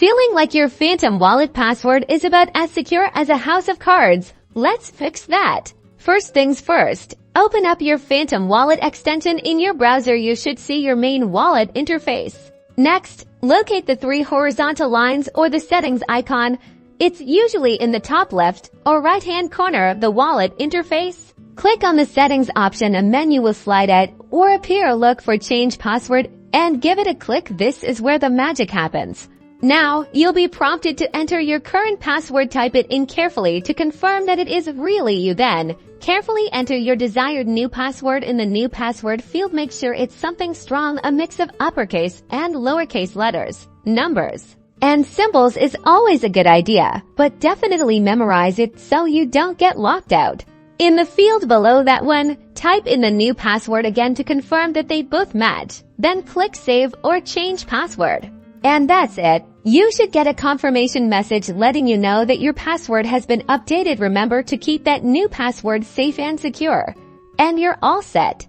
Feeling like your phantom wallet password is about as secure as a house of cards? Let's fix that. First things first, open up your phantom wallet extension in your browser. You should see your main wallet interface. Next, locate the three horizontal lines or the settings icon. It's usually in the top left or right-hand corner of the wallet interface. Click on the settings option. A menu will slide out or appear. Look for change password and give it a click. This is where the magic happens. Now, you'll be prompted to enter your current password. Type it in carefully to confirm that it is really you. Then, carefully enter your desired new password in the new password field. Make sure it's something strong. A mix of uppercase and lowercase letters, numbers, and symbols is always a good idea, but definitely memorize it so you don't get locked out. In the field below that one, type in the new password again to confirm that they both match. Then click Save or Change Password. And that's it. You should get a confirmation message letting you know that your password has been updated. Remember to keep that new password safe and secure. And you're all set.